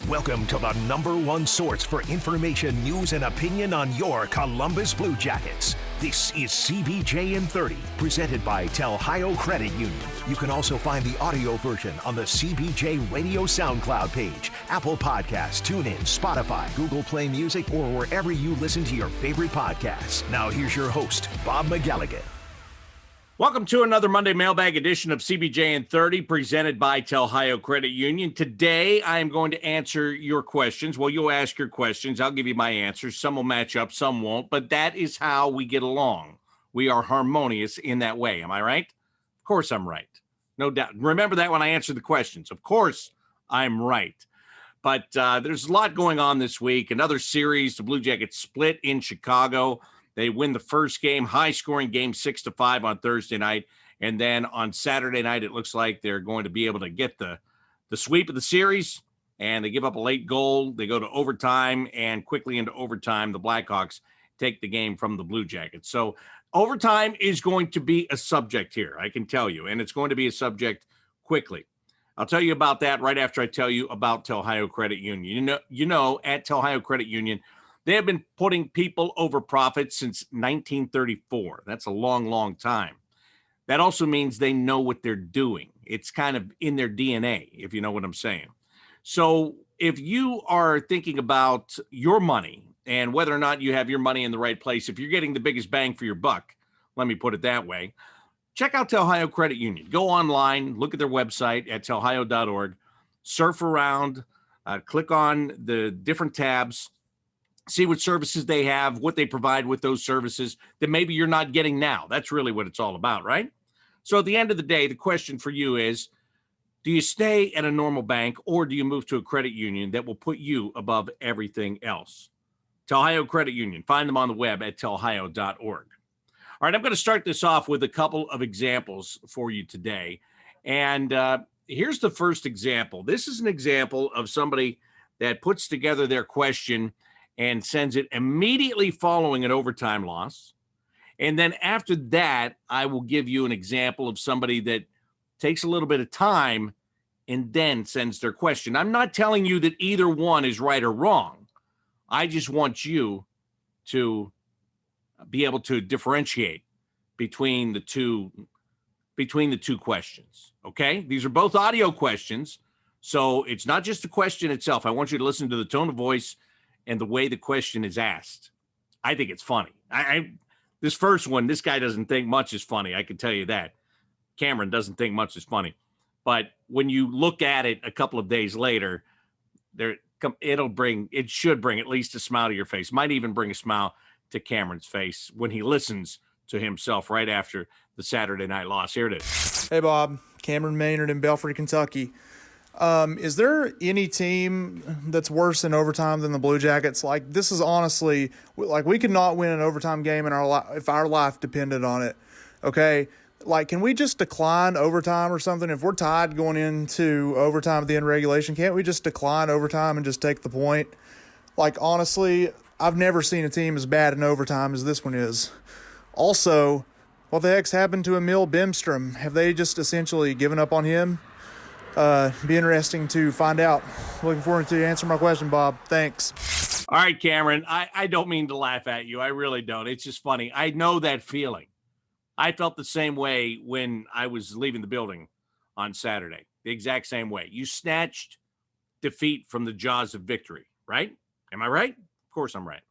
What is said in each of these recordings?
Welcome to the #1 source for information, news, and opinion on your Columbus Blue Jackets. This is CBJ in 30, presented by Telhio Credit Union. You can also find the audio version on the CBJ Radio SoundCloud page, Apple Podcasts, TuneIn, Spotify, Google Play Music, or wherever you listen to your favorite podcasts. Now here's your host, Bob McElligott. Welcome to another Monday Mailbag edition of CBJ in 30, presented by Telhio Credit Union. Today, I am going to answer your questions. Well, you'll ask your questions. I'll give you my answers. Some will match up, some won't, but that is how we get along. We are harmonious in that way. Am I right? Of course I'm right. No doubt. Remember that when I answer the questions. Of course I'm right. But there's a lot going on this week. Another series, the Blue Jackets split in Chicago. They win the first game, high-scoring game, 6-5 on Thursday night. And then on Saturday night, it looks like they're going to be able to get the sweep of the series, and they give up a late goal. They go to overtime, and quickly into overtime, the Blackhawks take the game from the Blue Jackets. So overtime is going to be a subject here, I can tell you, and it's going to be a subject quickly. I'll tell you about that right after I tell you about Telhio Credit Union. You know, at Telhio Credit Union, they have been putting people over profits since 1934. That's a long, long time. That also means they know what they're doing. It's kind of in their DNA, if you know what I'm saying. So if you are thinking about your money and whether or not you have your money in the right place, if you're getting the biggest bang for your buck, let me put it that way, check out Telhio Credit Union. Go online, look at their website at telhio.org, surf around, click on the different tabs, see what services they have, what they provide with those services that maybe you're not getting now. That's really what it's all about, right? So at the end of the day, the question for you is, do you stay at a normal bank or do you move to a credit union that will put you above everything else? Telhio Credit Union. Find them on the web at telhio.org. All right, I'm going to start this off with a couple of examples for you today. And here's the first example. This is an example of somebody that puts together their question and sends it immediately following an overtime loss. And then after that, I will give you an example of somebody that takes a little bit of time and then sends their question. I'm not telling you that either one is right or wrong. I just want you to be able to differentiate between the two questions. Okay? These are both audio questions. So it's not just the question itself. I want you to listen to the tone of voice and the way the question is asked. I think it's funny. This first one, this guy doesn't think much is funny. I can tell you that. Cameron doesn't think much is funny. But when you look at it a couple of days later, it should bring at least a smile to your face. Might even bring a smile to Cameron's face when he listens to himself right after the Saturday night loss. Here it is. Hey, Bob. Cameron Maynard in Belfry, Kentucky. Is there any team that's worse in overtime than the Blue Jackets? Like, this is honestly, like, we could not win an overtime game if our life depended on it, okay? Like, can we just decline overtime or something? If we're tied going into overtime at the end of regulation, can't we just decline overtime and just take the point? Like, honestly, I've never seen a team as bad in overtime as this one is. Also, what the heck's happened to Emil Bemstrom? Have they just essentially given up on him? Be interesting to find out. Looking forward to answering my question, Bob. Thanks. All right, Cameron. I don't mean to laugh at you. I really don't. It's just funny. I know that feeling. I felt the same way when I was leaving the building on Saturday. The exact same way. You snatched defeat from the jaws of victory, right? Am I right? Of course I'm right.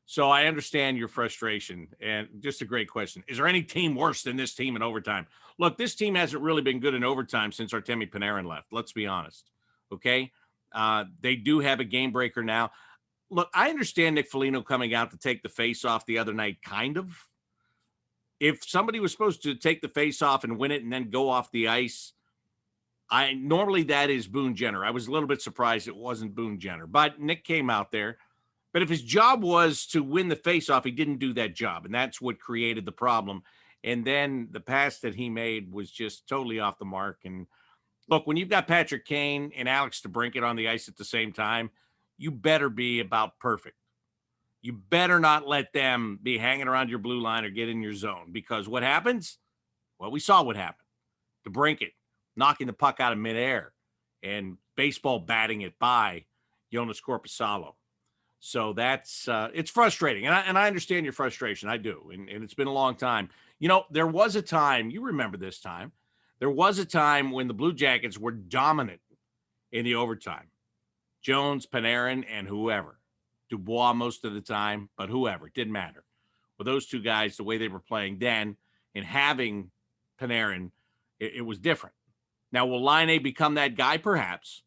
So I understand your frustration, and just a great question. Is there any team worse than this team in overtime? Look, this team hasn't really been good in overtime since Artemi Panarin left. Let's be honest, okay? They do have a game breaker now. Look, I understand Nick Foligno coming out to take the face off the other night, kind of. If somebody was supposed to take the face off and win it and then go off the ice, normally that is Boone Jenner. I was a little bit surprised it wasn't Boone Jenner, but Nick came out there. But if his job was to win the faceoff, he didn't do that job, and that's what created the problem. And then the pass that he made was just totally off the mark. And look, when you've got Patrick Kane and Alex DeBrincat on the ice at the same time, you better be about perfect. You better not let them be hanging around your blue line or get in your zone, because what happens? Well, we saw what happened. DeBrincat knocking the puck out of midair and baseball batting it by Jonas Corposalo. So that's it's frustrating, and I understand your frustration. I do, and it's been a long time. There was a time, you remember this time, there was a time when the Blue Jackets were dominant in the overtime. Jones, Panarin, and whoever. Dubois most of the time, but whoever, it didn't matter. With those two guys, the way they were playing then, and having Panarin, it was different. Now, will Laine become that guy? Perhaps.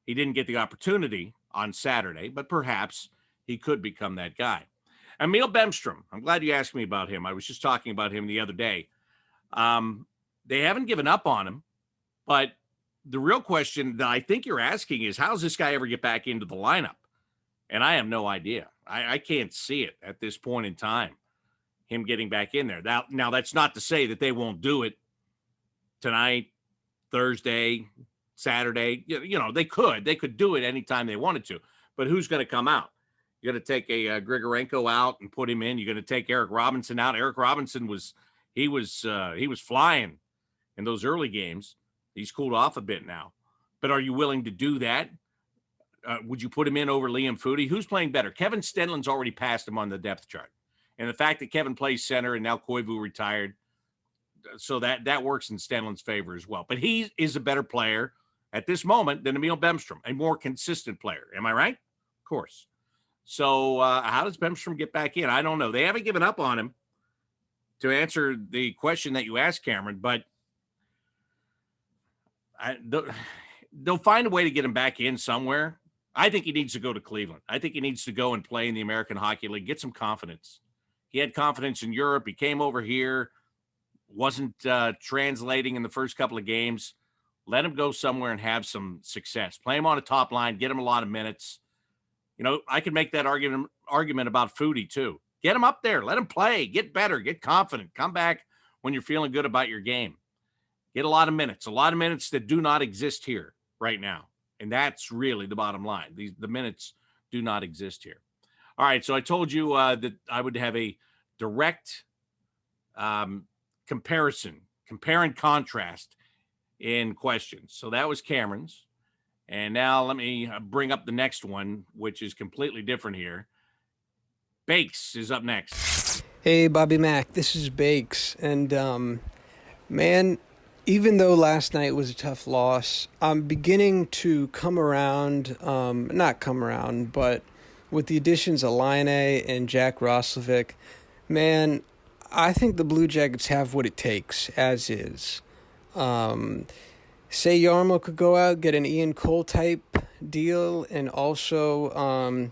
He didn't get the opportunity on Saturday, but perhaps he could become that guy. Emil Bemstrom, I'm glad you asked me about him. I was just talking about him the other day. They haven't given up on him, but the real question that I think you're asking is, how does this guy ever get back into the lineup? And I have no idea. I can't see it at this point in time, him getting back in there. Now, that's not to say that they won't do it tonight, Thursday, Saturday. They could do it anytime they wanted to. But who's going to come out? You're going to take a Grigorenko out and put him in. You're going to take Eric Robinson out. Eric Robinson was flying in those early games. He's cooled off a bit now. But are you willing to do that? Would you put him in over Liam Foudy? Who's playing better? Kevin Stenlund's already passed him on the depth chart. And the fact that Kevin plays center and now Koivu retired, so that works in Stenlund's favor as well. But he is a better player at this moment than Emil Bemstrom, a more consistent player. Am I right? Of course. So how does Bemstrom get back in? I don't know. They haven't given up on him, to answer the question that you asked, Cameron, but they'll find a way to get him back in somewhere. I think he needs to go to Cleveland. I think he needs to go and play in the American Hockey League, get some confidence. He had confidence in Europe. He came over here, wasn't translating in the first couple of games. Let him go somewhere and have some success. Play him on a top line, get him a lot of minutes. I could make that argument about Foudy too. Get him up there. Let him play. Get better. Get confident. Come back when you're feeling good about your game. Get a lot of minutes that do not exist here right now. And that's really the bottom line. The minutes do not exist here. All right, so I told you that I would have a direct comparison, compare and contrast in questions. So that was Cameron's. And now let me bring up the next one, which is completely different here. Bakes is up next. Hey, Bobby Mack, this is Bakes. And, man, even though last night was a tough loss, I'm beginning to come around, not come around, but with the additions of Laine and Jack Roslovic, man, I think the Blue Jackets have what it takes, as is. Say Yarmo could go out, get an Ian Cole type deal, and also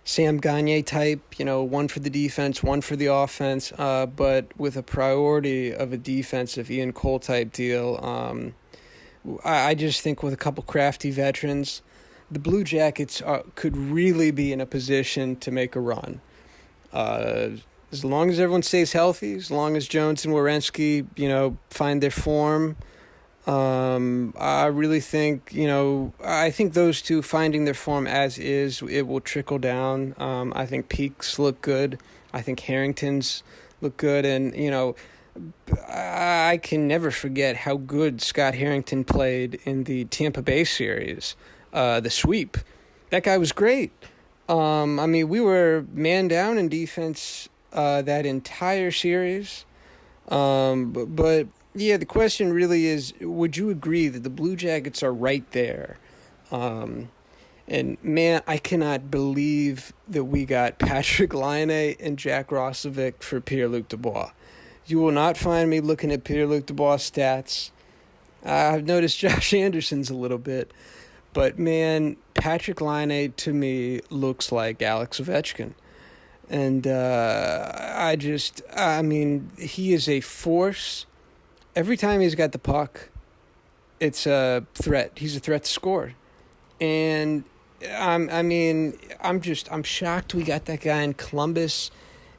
Sam Gagner type, one for the defense, one for the offense, but with a priority of a defensive Ian Cole type deal. I just think with a couple crafty veterans, the Blue Jackets could really be in a position to make a run. As long as everyone stays healthy, as long as Jones and Werenski, find their form, I really think, I think those two finding their form as is, it will trickle down. I think Peaks look good. I think Harrington's look good. And, I can never forget how good Scott Harrington played in the Tampa Bay series, the sweep. That guy was great. We were man down in defense that entire series. But yeah, the question really is, would you agree that the Blue Jackets are right there? And man, I cannot believe that we got Patrick Laine and Jack Roslovic for Pierre-Luc Dubois. You will not find me looking at Pierre-Luc Dubois' stats. I've noticed Josh Anderson's a little bit. But man, Patrick Laine to me looks like Alex Ovechkin. And he is a force. Every time he's got the puck, it's a threat. He's a threat to score. And I'm shocked we got that guy in Columbus.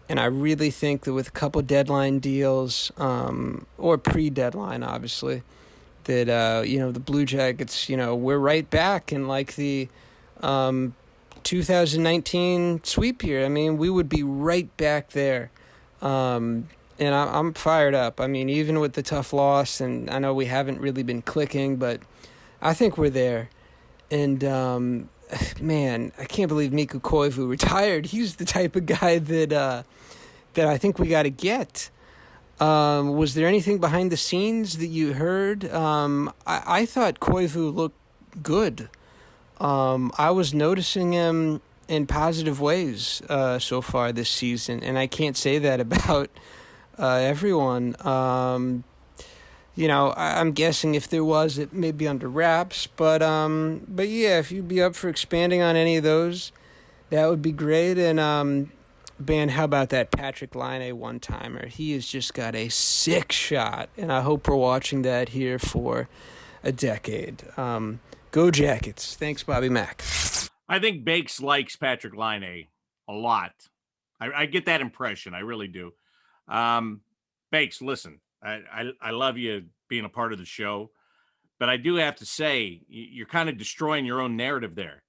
And I really think that with a couple deadline deals, or pre-deadline, obviously, that, the Blue Jackets, we're right back in like the 2019 sweep year. We would be right back there. And I'm fired up. Even with the tough loss, and I know we haven't really been clicking, but I think we're there. And man, I can't believe Mikko Koivu retired. He's the type of guy that I think we got to get. Was there anything behind the scenes that you heard? I thought Koivu looked good. I was noticing him in positive ways so far this season, and I can't say that about everyone. I'm guessing if there was, it may be under wraps. But yeah, if you'd be up for expanding on any of those, that would be great. And Ben, how about that Patrick Laine one-timer? He has just got a sick shot, and I hope we're watching that here for a decade. Go Jackets. Thanks, Bobby Mack. I think Bakes likes Patrick Laine a lot. I get that impression. I really do. Bakes, listen, I love you being a part of the show, but I do have to say you're kind of destroying your own narrative there.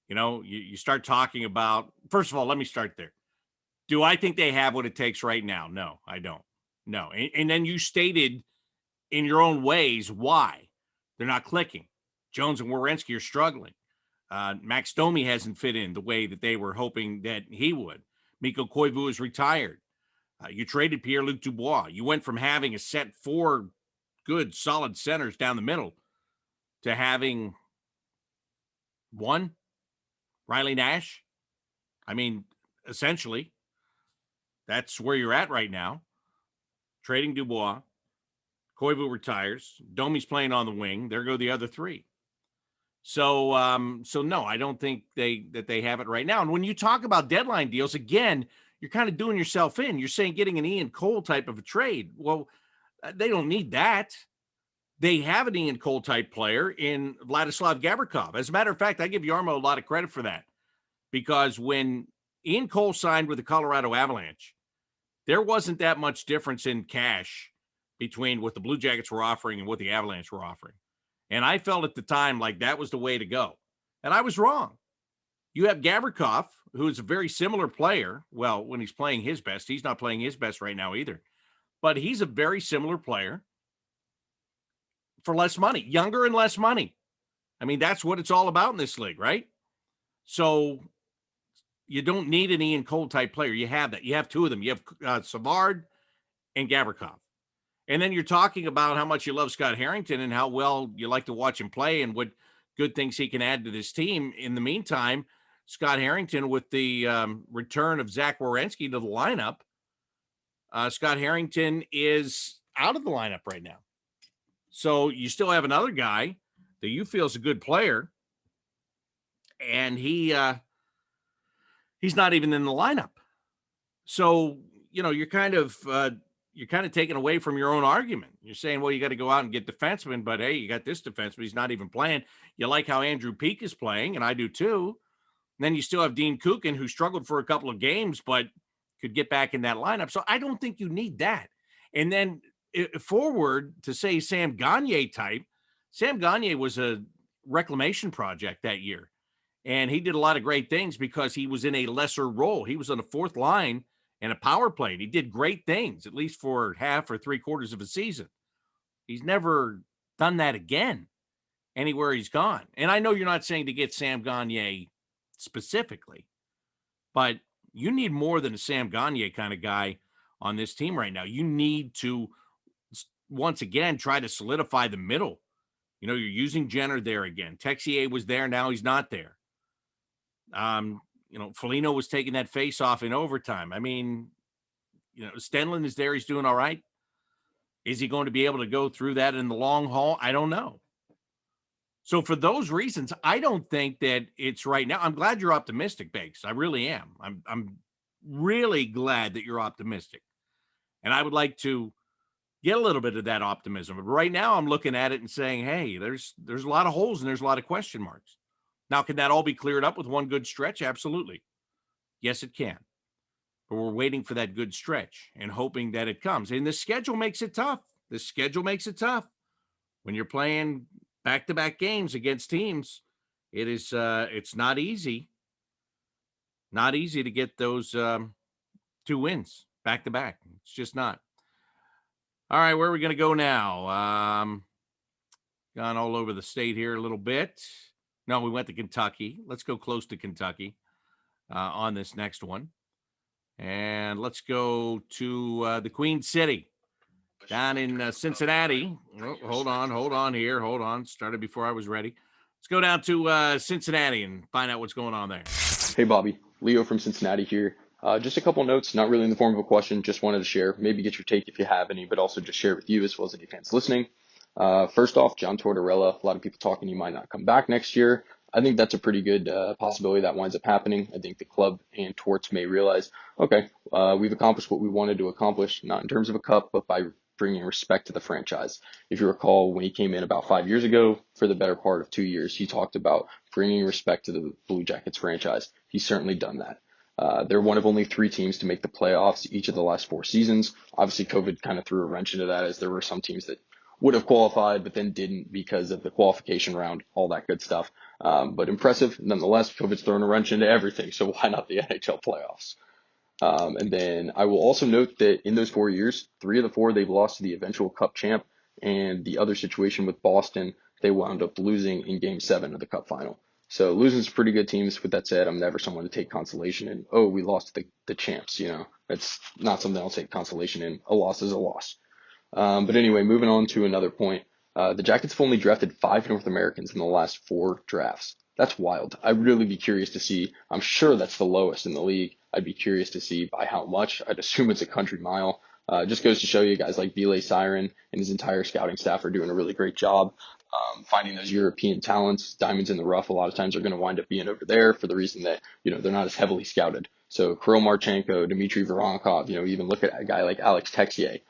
You start talking about, first of all, let me start there. Do I think they have what it takes right now? No, I don't. No. And then you stated in your own ways why they're not clicking. Jones and Werenski are struggling. Max Domi hasn't fit in the way that they were hoping that he would. Mikko Koivu is retired. You traded Pierre-Luc Dubois. You went from having a set 4 good, solid centers down the middle to having 1, Riley Nash. I mean, essentially, that's where you're at right now. Trading Dubois. Koivu retires. Domi's playing on the wing. There go the other 3. So no, I don't think they have it right now. And when you talk about deadline deals, again, you're kind of doing yourself in. You're saying getting an Ian Cole type of a trade. Well, they don't need that. They have an Ian Cole type player in Vladislav Gavrikov. As a matter of fact, I give Yarmo a lot of credit for that, because when Ian Cole signed with the Colorado Avalanche, there wasn't that much difference in cash between what the Blue Jackets were offering and what the Avalanche were offering. And I felt at the time like that was the way to go. And I was wrong. You have Gavrikov, who is a very similar player. Well, when he's playing his best, he's not playing his best right now either. But he's a very similar player for less money, younger and less money. I mean, that's what it's all about in this league, right? So you don't need an Ian Cole type player. You have that. You have 2 of them. You have Savard and Gavrikov. And then you're talking about how much you love Scott Harrington and how well you like to watch him play and what good things he can add to this team. In the meantime, Scott Harrington, with the return of Zach Werenski to the lineup, Scott Harrington is out of the lineup right now. So you still have another guy that you feel is a good player, and he's not even in the lineup. So, you're kind of taken away from your own argument. You're saying, well, you got to go out and get defensemen, but hey, you got this defenseman. He's not even playing. You like how Andrew Peeke is playing, and I do too. And then you still have Dean Kukin, who struggled for a couple of games, but could get back in that lineup. So I don't think you need that. And then forward to say Sam Gagner type. Sam Gagner was a reclamation project that year, and he did a lot of great things because he was in a lesser role. He was on the 4th line and a power play. He did great things, at least for half or 3/4 of a season. He's never done that again anywhere he's gone. And I know you're not saying to get Sam Gagner specifically, but you need more than a Sam Gagner kind of guy on this team right now. You need to, once again, try to solidify the middle. You're using Jenner there again. Texier was there. Now he's not there. Foligno was taking that face off in overtime. I mean, Stenlund is there. He's doing all right. Is he going to be able to go through that in the long haul? I don't know. So for those reasons, I don't think that it's right now. I'm glad you're optimistic, Bakes. I really am. I'm really glad that you're optimistic. And I would like to get a little bit of that optimism. But right now I'm looking at it and saying, hey, there's a lot of holes and there's a lot of question marks. Now, can that all be cleared up with one good stretch? Absolutely. Yes, it can. But we're waiting for that good stretch and hoping that it comes. And the schedule makes it tough. The schedule makes it tough. When you're playing back-to-back games against teams, it is it's not easy. Not easy to get those 2 wins back-to-back. It's just not. All right, where are we going to go now? Gone all over the state here a little bit. No, we went to Kentucky. Let's go close to Kentucky on this next one. And let's go to the Queen City down in Cincinnati. Oh, hold on here. Hold on. Started before I was ready. Let's go down to Cincinnati and find out what's going on there. Hey, Bobby. Leo from Cincinnati here. Just a couple notes, not really in the form of a question, just wanted to share, maybe get your take if you have any, but also just share it with you as well as any fans listening. First off, John Tortorella, a lot of people talking he might not come back next year. I think that's a pretty good possibility that winds up happening. I think the club and Torts may realize, okay, we've accomplished what we wanted to accomplish, not in terms of a cup, but by bringing respect to the franchise. If you recall, when he came in about 5 years ago, for the better part of 2 years, he talked about bringing respect to the Blue Jackets franchise. He's certainly done that. They're one of only 3 teams to make the playoffs each of the last 4 seasons. Obviously, COVID kind of threw a wrench into that, as there were some teams that would have qualified but then didn't because of the qualification round, all that good stuff. But impressive nonetheless. COVID's thrown a wrench into everything, so why not the NHL playoffs? And then I will also note that in those 4 years, 3 of the 4 they've lost to the eventual Cup champ, and the other situation with Boston, they wound up losing in Game 7 of the Cup final. So losing to pretty good teams. With that said, I'm never someone to take consolation in, oh, we lost to the champs. That's not something I'll take consolation in. A loss is a loss. But anyway, moving on to another point. The Jackets have only drafted 5 North Americans in the last 4 drafts. That's wild. I'd really be curious to see. I'm sure that's the lowest in the league. I'd be curious to see by how much. I'd assume it's a country mile. Just goes to show you guys like Ville Siren and his entire scouting staff are doing a really great job. Finding those European talents, diamonds in the rough, a lot of times are going to wind up being over there for the reason that, they're not as heavily scouted. So Kirill Marchenko, Dmitry Voronkov, even look at a guy like Alex Texier.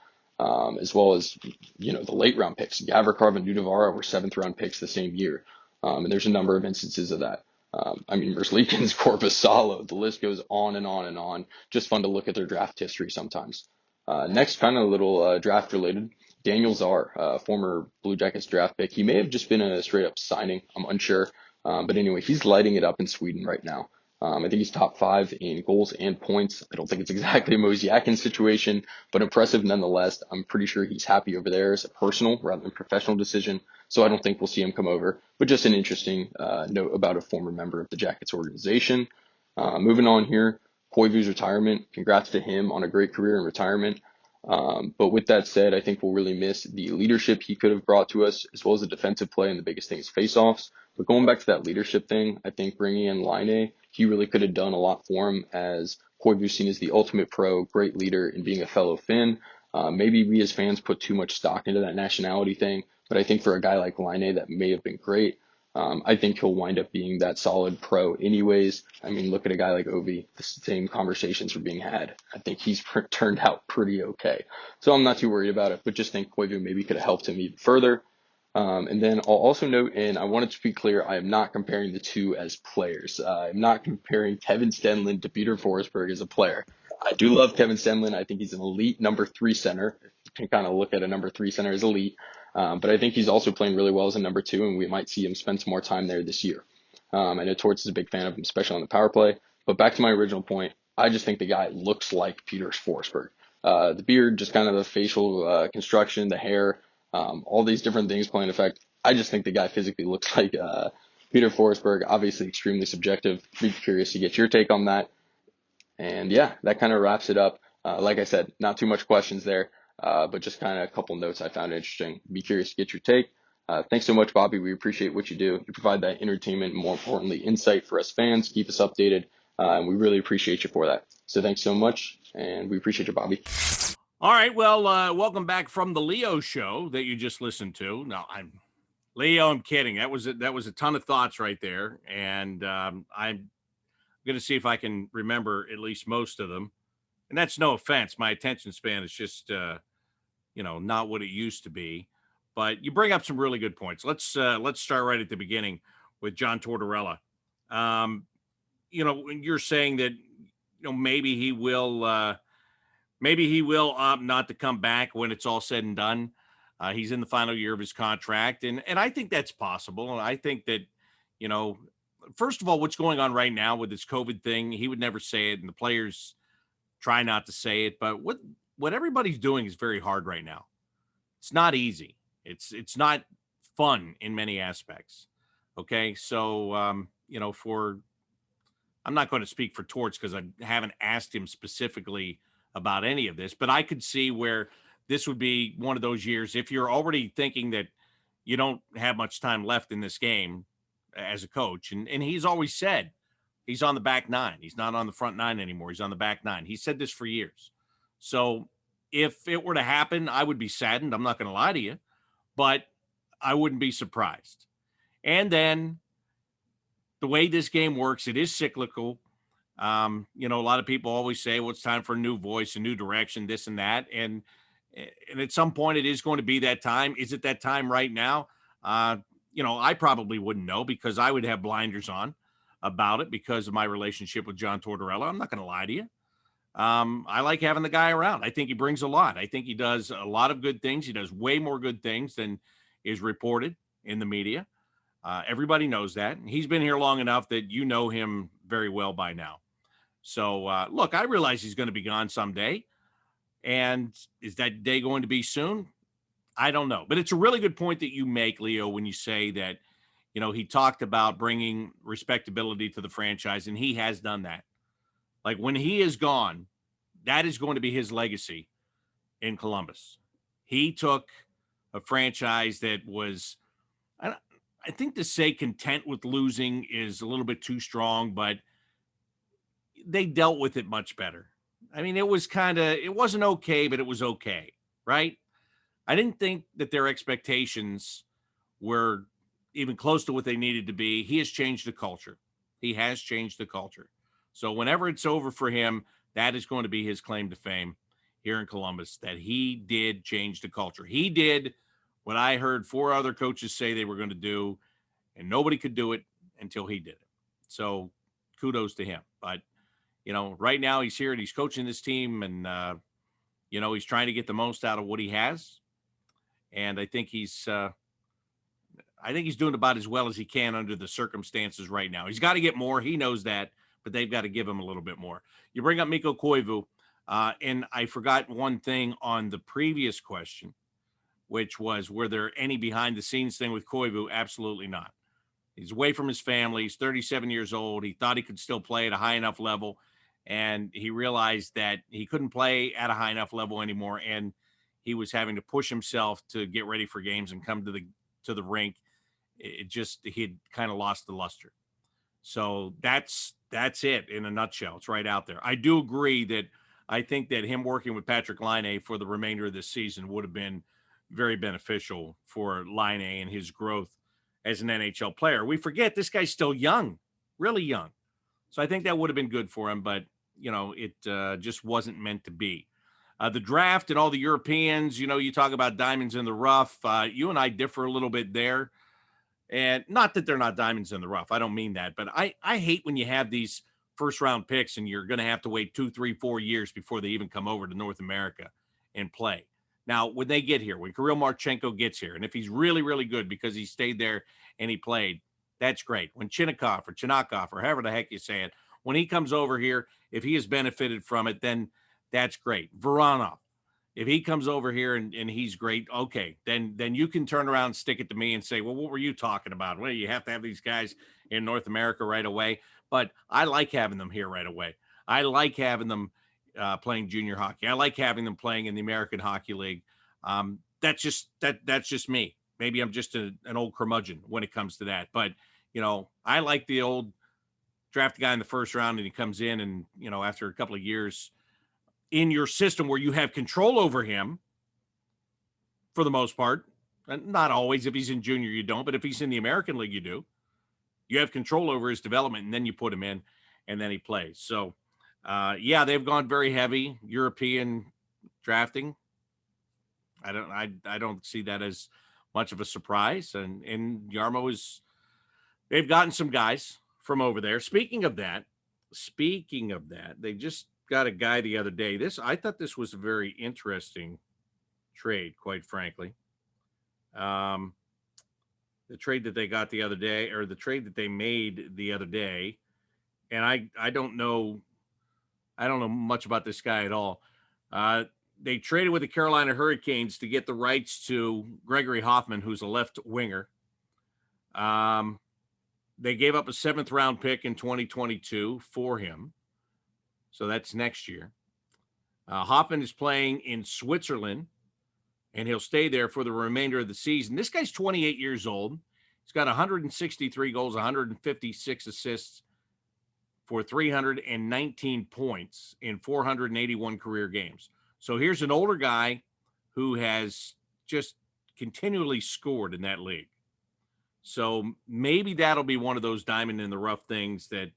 As well as, the late round picks. Gavrikov and Nudavara were 7th round picks the same year. And there's a number of instances of that. Merzlikins, Korpisalo, the list goes on and on and on. Just fun to look at their draft history sometimes. Next, kind of a little draft related. Daniel Czar, former Blue Jackets draft pick. He may have just been a straight up signing. I'm unsure. But anyway, he's lighting it up in Sweden right now. I think he's top 5 in goals and points. I don't think it's exactly a Mosyakin situation, but impressive nonetheless. I'm pretty sure he's happy over there as a personal rather than professional decision, so I don't think we'll see him come over. But just an interesting note about a former member of the Jackets organization. Moving on here, Koivu's retirement. Congrats to him on a great career in retirement. But with that said, I think we'll really miss the leadership he could have brought to us, as well as the defensive play, and the biggest thing is faceoffs. But going back to that leadership thing, I think bringing in Laine, he really could have done a lot for him, as Koivu's seen as the ultimate pro, great leader, and being a fellow Finn. Maybe we as fans put too much stock into that nationality thing, but I think for a guy like Laine, that may have been great. I think he'll wind up being that solid pro anyways. Look at a guy like Ovi. The same conversations are being had. I think he's turned out pretty okay. So I'm not too worried about it, but just think Koivu maybe could have helped him even further. And then I'll also note, and I wanted to be clear, I am not comparing the two as players. I'm not comparing Kevin Stenlund to Peter Forsberg as a player. I do love Kevin Stenlund. I think he's an elite number 3 center. You can kind of look at a number 3 center as elite. But I think he's also playing really well as a number 2, and we might see him spend some more time there this year. I know Torts is a big fan of him, especially on the power play. But back to my original point, I just think the guy looks like Peter Forsberg. The beard, just kind of the facial construction, the hair, all these different things play an effect. I just think the guy physically looks like Peter Forsberg. Obviously extremely subjective. Be curious to get your take on that. And yeah, that kind of wraps it up. Like I said, not too much questions there, but just kind of a couple notes I found interesting. Be curious to get your take. Thanks so much, Bobby. We appreciate what you do. You provide that entertainment, and more importantly, insight for us fans. Keep us updated, and we really appreciate you for that. So thanks so much, and we appreciate you, Bobby. All right. Well, welcome back from the Leo show that you just listened to. No, I'm kidding. That was a ton of thoughts right there, and I'm going to see if I can remember at least most of them. And that's no offense. My attention span is just, not what it used to be. But you bring up some really good points. Let's start right at the beginning with John Tortorella. You're saying that, maybe he will opt not to come back when it's all said and done. He's in the final year of his contract, and I think that's possible. And I think that, first of all, what's going on right now with this COVID thing, he would never say it, and the players try not to say it. But what everybody's doing is very hard right now. It's not easy. It's not fun in many aspects. Okay. So, I'm not going to speak for Torts because I haven't asked him specifically about any of this, but I could see where this would be one of those years. If you're already thinking that you don't have much time left in this game as a coach, and he's always said he's on the back nine. He's not on the front nine anymore. He's on the back nine. He said this for years. So if it were to happen, I would be saddened. I'm not going to lie to you, but I wouldn't be surprised. And then the way this game works, it is cyclical. A lot of people always say, well, it's time for a new voice, a new direction, this and that. And at some point it is going to be that time. Is it that time right now? I probably wouldn't know because I would have blinders on about it because of my relationship with John Tortorella. I'm not going to lie to you. I like having the guy around. I think he brings a lot. I think he does a lot of good things. He does way more good things than is reported in the media. Everybody knows that. And he's been here long enough that you know him very well by now. So, look, I realize he's going to be gone someday. And is that day going to be soon? I don't know. But it's a really good point that you make, Leo, when you say that, he talked about bringing respectability to the franchise, and he has done that. Like when he is gone, that is going to be his legacy in Columbus. He took a franchise that was, I think to say content with losing is a little bit too strong, but they dealt with it much better. I mean, it wasn't okay, but it was okay, right? I didn't think that their expectations were even close to what they needed to be. He has changed the culture. He has changed the culture. So whenever it's over for him, that is going to be his claim to fame here in Columbus, that he did change the culture. He did what I heard 4 other coaches say they were going to do, and nobody could do it until he did it. So kudos to him. But, right now he's here and he's coaching this team, and, he's trying to get the most out of what he has. And I think he's doing about as well as he can under the circumstances right now. He's got to get more. He knows that, but they've got to give him a little bit more. You bring up Mikko Koivu, and I forgot one thing on the previous question, which was, were there any behind-the-scenes thing with Koivu? Absolutely not. He's away from his family. He's 37 years old. He thought he could still play at a high enough level, and he realized that he couldn't play at a high enough level anymore, and he was having to push himself to get ready for games and come to the rink. He'd kind of lost the luster. So that's it in a nutshell. It's right out there. I do agree that I think that him working with Patrick Laine for the remainder of this season would have been very beneficial for Laine and his growth as an NHL player. We forget this guy's still young, really young. So I think that would have been good for him, but it just wasn't meant to be. The draft and all the Europeans, you talk about diamonds in the rough. You and I differ a little bit there. And not that they're not diamonds in the rough. I don't mean that. But I hate when you have these first-round picks and you're going to have to wait 2, 3, 4 years before they even come over to North America and play. Now, when they get here, when Kirill Marchenko gets here, and if he's really, really good because he stayed there and he played, that's great. When Chinakov or however the heck you say it, when he comes over here, if he has benefited from it, then that's great. Voronov, if he comes over here and he's great, okay, then you can turn around and stick it to me and say, well, what were you talking about? Well, you have to have these guys in North America right away. But I like having them here right away. I like having them playing junior hockey. I like having them playing in the American Hockey League. That's just me. Maybe I'm just an old curmudgeon when it comes to that. But, I like the old draft guy in the first round and he comes in and, after a couple of years in your system where you have control over him for the most part, and not always. If he's in junior, you don't, but if he's in the American League, you do. You have control over his development, and then you put him in, and then he plays. So, they've gone very heavy European drafting. I don't see that as much of a surprise. And Yarmo they've gotten some guys from over there. Speaking of that, they just got a guy the other day. I thought this was a very interesting trade, quite frankly. The trade that they got the other day, or the trade that they made the other day, and I don't know much about this guy at all. They traded with the Carolina Hurricanes to get the rights to Gregory Hoffman, who's a left winger. They gave up a 7th-round pick in 2022 for him. So that's next year. Hoffman is playing in Switzerland, and he'll stay there for the remainder of the season. This guy's 28 years old. He's got 163 goals, 156 assists for 319 points in 481 career games. So here's an older guy who has just continually scored in that league. So maybe that'll be one of those diamond in the rough things that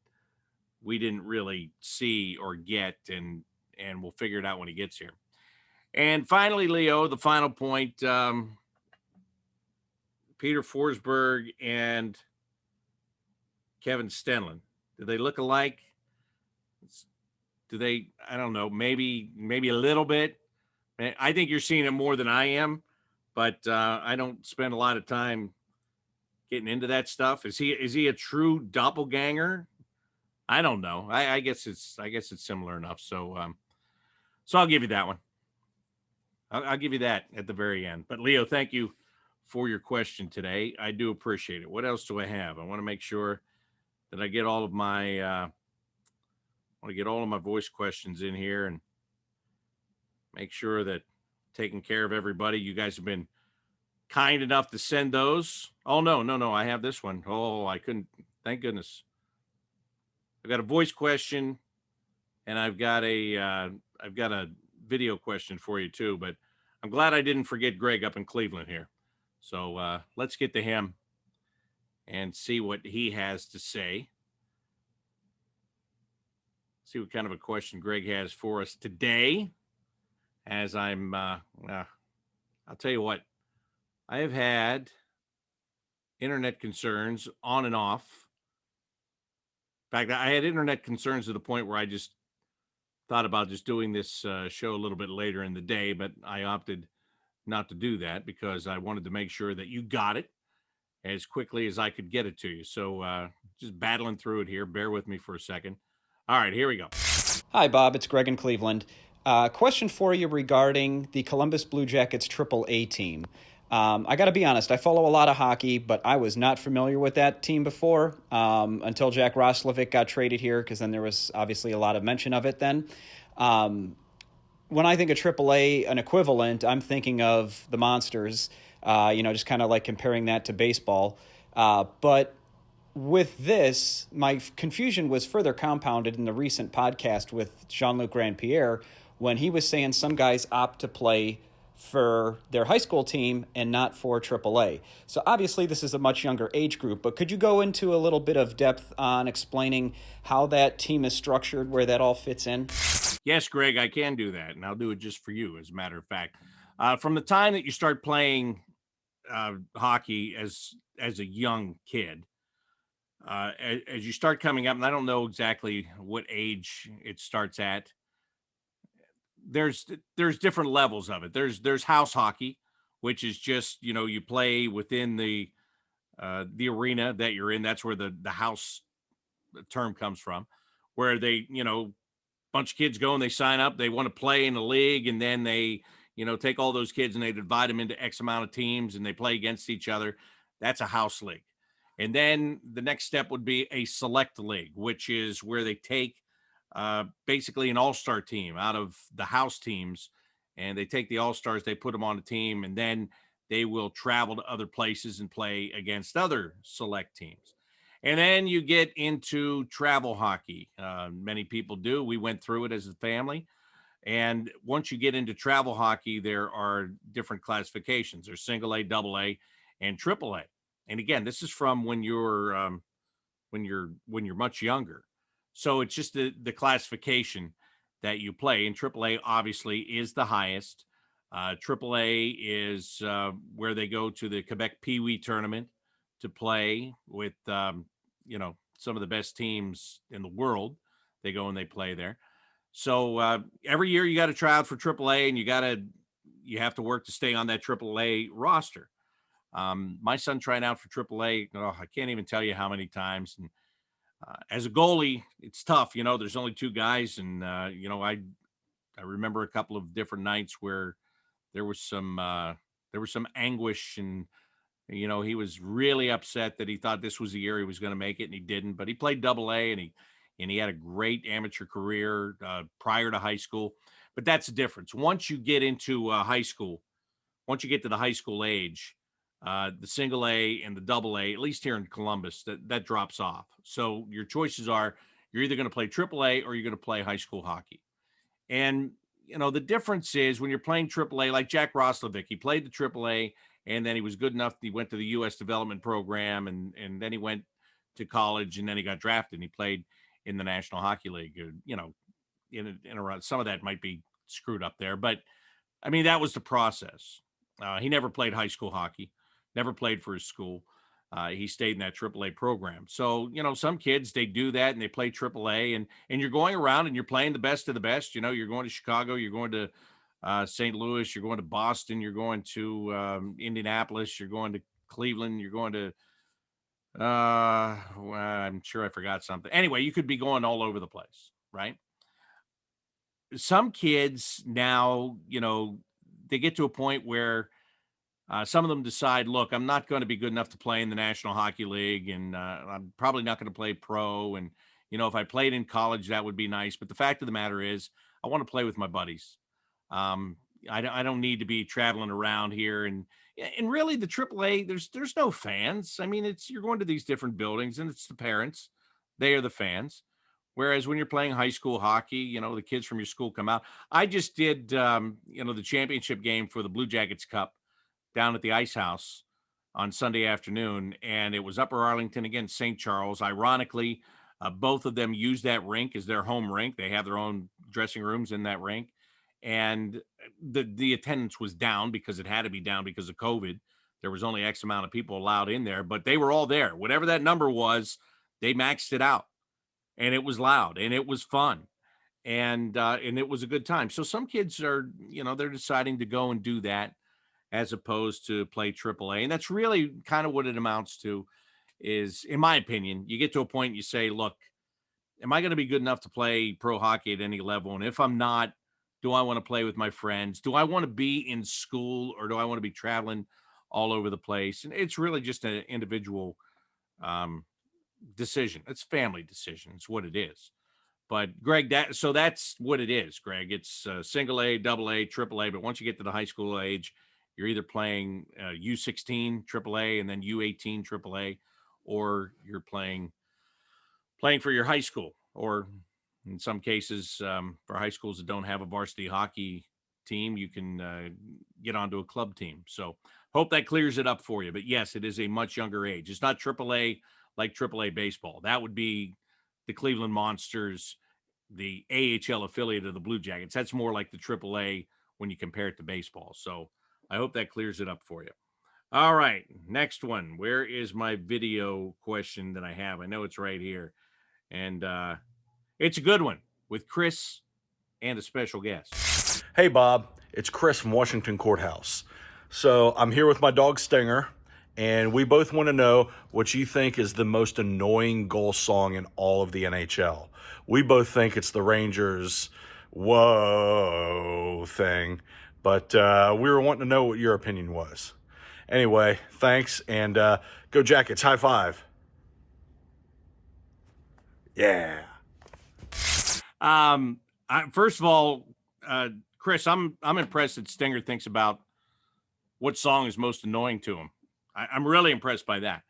we didn't really see or get, and we'll figure it out when he gets here. And finally, Leo, the final point, Peter Forsberg and Kevin Stenlund. Do they look alike? Do they? I don't know. Maybe a little bit. I think you're seeing it more than I am, but I don't spend a lot of time getting into that stuff. Is he a true doppelganger? I don't know. I guess it's similar enough. So I'll give you that one. I'll give you that at the very end. But Leo, thank you for your question today. I do appreciate it. What else do I have? I want to make sure that I get all of my voice questions in here and make sure that taking care of everybody. You guys have been kind enough to send those. Oh, no. I have this one. Oh, I couldn't. Thank goodness. I've got a voice question and I've got a video question for you too, but I'm glad I didn't forget Greg up in Cleveland here. So let's get to him and see what he has to say. See what kind of a question Greg has for us today. As I'm, I'll tell you what, I have had internet concerns on and off. In fact, I had internet concerns to the point where I just thought about just doing this show a little bit later in the day, but I opted not to do that because I wanted to make sure that you got it as quickly as I could get it to you. So just battling through it here. Bear with me for a second. All right, here we go. Hi, Bob. It's Greg in Cleveland. Question for you regarding the Columbus Blue Jackets AAA team. I got to be honest, I follow a lot of hockey, but I was not familiar with that team before until Jack Roslovic got traded here, because then there was obviously a lot of mention of it then. When I think of AAA, an equivalent, I'm thinking of the Monsters, just kind of like comparing that to baseball. But with this, my confusion was further compounded in the recent podcast with Jean-Luc Grandpierre when he was saying some guys opt to play for their high school team and not for AAA. So obviously this is a much younger age group, but could you go into a little bit of depth on explaining how that team is structured, where that all fits in? Yes, Greg, I can do that, and I'll do it just for you, as a matter of fact. From the time that you start playing hockey as a young kid, as you start coming up, and I don't know exactly what age it starts at, there's different levels of it. There's house hockey, which is just, you play within the arena that you're in. That's where the house term comes from, where they, bunch of kids go and they sign up, they want to play in a league, and then they, take all those kids and they divide them into X amount of teams and they play against each other. That's a house league. And then the next step would be a select league, which is where they take basically an all-star team out of the house teams, and they take the all-stars, they put them on a team, and then they will travel to other places and play against other select teams. And then you get into travel hockey. Many people do. We went through it as a family. And once you get into travel hockey, there are different classifications. There's single A, double A, and triple A. And again, this is from when you're much younger. So it's just the classification that you play. And AAA obviously is the highest. AAA is where they go to the Quebec Pee Wee tournament to play with, some of the best teams in the world. They go and they play there. So every year you got to try out for AAA, and you have to work to stay on that AAA roster. My son tried out for AAA. I can't even tell you how many times. And as a goalie, it's tough. There's only two guys. And, I remember a couple of different nights where there was some anguish and You know, he was really upset that he thought this was the year he was going to make it, and he didn't. But he played Double A, and he had a great amateur career prior to high school. But that's the difference. Once you get into high school, once you get to the high school age, the single A and the double A, at least here in Columbus, that drops off. So your choices are you're either going to play triple A or you're going to play high school hockey. And you know the difference is when you're playing triple A, like Jack Roslovic, he played the triple A, and then he was good enough. He went to the U.S. development program, and then he went to college, and then he got drafted. And he played in the National Hockey League. You know, in around some of that might be screwed up there, but I mean that was the process. He never played high school hockey, never played for his school. He stayed in that AAA program. So, you know, some kids, they do that and they play AAA, and you're going around and you're playing the best of the best. You know, you're going to Chicago, you're going to St. Louis, you're going to Boston, you're going to Indianapolis, you're going to Cleveland, you're going to, well, I'm sure I forgot something. Anyway, you could be going all over the place, right? Some kids now, you know, they get to a point where some of them decide, look, I'm not going to be good enough to play in the National Hockey League, and I'm probably not going to play pro. And, you know, if I played in college, that would be nice. But the fact of the matter is, I want to play with my buddies. I don't need to be traveling around here. And really, the AAA, there's no fans. I mean, you're going to these different buildings, and it's the parents. They are the fans. Whereas when you're playing high school hockey, you know, the kids from your school come out. I just did, you know, the championship game for the Blue Jackets Cup down at the Ice House on Sunday afternoon, and it was Upper Arlington against St. Charles. Ironically, both of them use that rink as their home rink. They have their own dressing rooms in that rink, and the attendance was down because it had to be down because of COVID. There was only X amount of people allowed in there, but they were all there. Whatever that number was, they maxed it out, and it was loud and it was fun, and it was a good time. So some kids are, you know, they're deciding to go and do that as opposed to play AAA. And that's really kind of what it amounts to is, in my opinion, you get to a point and you say, look, am I going to be good enough to play pro hockey at any level? And if I'm not, do I want to play with my friends? Do I want to be in school, or do I want to be traveling all over the place? And it's really just an individual decision. It's family decision. It's what it is. But Greg, that's what it is, Greg. It's single A, double A, triple A. But once you get to the high school age, you're either playing U16 AAA and then U18 AAA, or you're playing for your high school, or in some cases, for high schools that don't have a varsity hockey team, you can get onto a club team. So hope that clears it up for you. But yes, it is a much younger age. It's not AAA like AAA baseball. That would be the Cleveland Monsters, the AHL affiliate of the Blue Jackets. That's more like the AAA when you compare it to baseball. So I hope that clears it up for you. All right, next one. Where is my video question that I have? I know it's right here. And it's a good one with Chris and a special guest. Hey, Bob. It's Chris from Washington Courthouse. So I'm here with my dog Stinger, and we both want to know what you think is the most annoying goal song in all of the NHL. We both think it's the Rangers' whoa thing, but we were wanting to know what your opinion was. Anyway, thanks, and go Jackets. High five. Yeah. First of all, Chris, I'm impressed that Stinger thinks about what song is most annoying to him. I'm really impressed by that,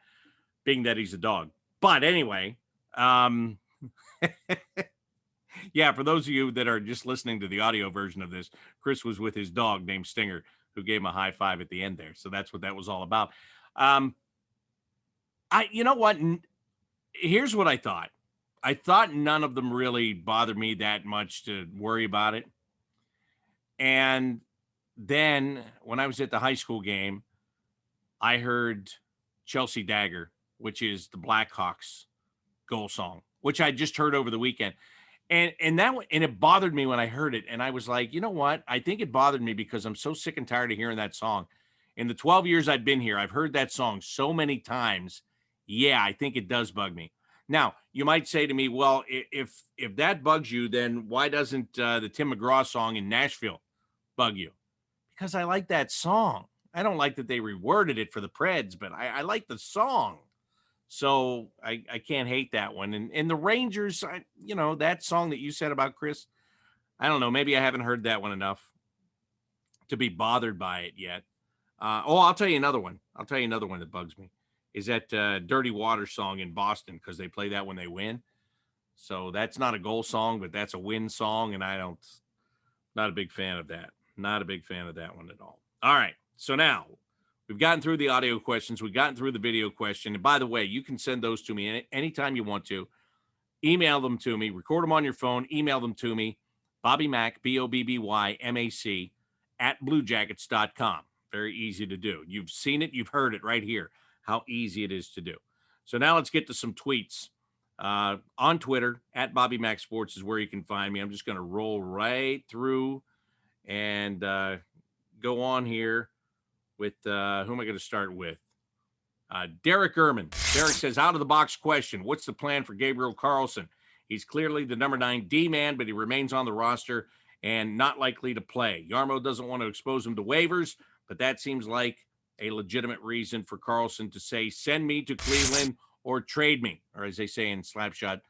being that he's a dog. But anyway, yeah, for those of you that are just listening to the audio version of this, Chris was with his dog named Stinger, who gave him a high five at the end there. So that's what that was all about. You know what? Here's what I thought. I thought none of them really bothered me that much to worry about it. And then when I was at the high school game, I heard Chelsea Dagger, which is the Blackhawks goal song, which I just heard over the weekend. And it bothered me when I heard it. And I was like, you know what? I think it bothered me because I'm so sick and tired of hearing that song. In the 12 years I've been here, I've heard that song so many times. Yeah, I think it does bug me. Now, you might say to me, well, if that bugs you, then why doesn't the Tim McGraw song in Nashville bug you? Because I like that song. I don't like that they reworded it for the Preds, but I like the song. So I can't hate that one. And the Rangers, that song that you said about Chris, I don't know. Maybe I haven't heard that one enough to be bothered by it yet. I'll tell you another one. I'll tell you another one that bugs me is that Dirty Water song in Boston, because they play that when they win. So that's not a goal song, but that's a win song. And not a big fan of that. Not a big fan of that one at all. All right. So now we've gotten through the audio questions. We've gotten through the video question. And by the way, you can send those to me anytime you want to. Email them to me. Record them on your phone. Email them to me. Bobby Mack, BOBBYMAC, @BlueJackets.com. Very easy to do. You've seen it. You've heard it right here, how easy it is to do. So now let's get to some tweets. On Twitter, @BobbyMackSports is where you can find me. I'm just going to roll right through and go on here with who am I going to start with? Derek Ehrman. Derek says, out of the box question. What's the plan for Gabriel Carlson? He's clearly the number 9 D man, but he remains on the roster and not likely to play. Yarmo doesn't want to expose him to waivers, but that seems like a legitimate reason for Carlson to say, send me to Cleveland or trade me, or as they say in Slapshot,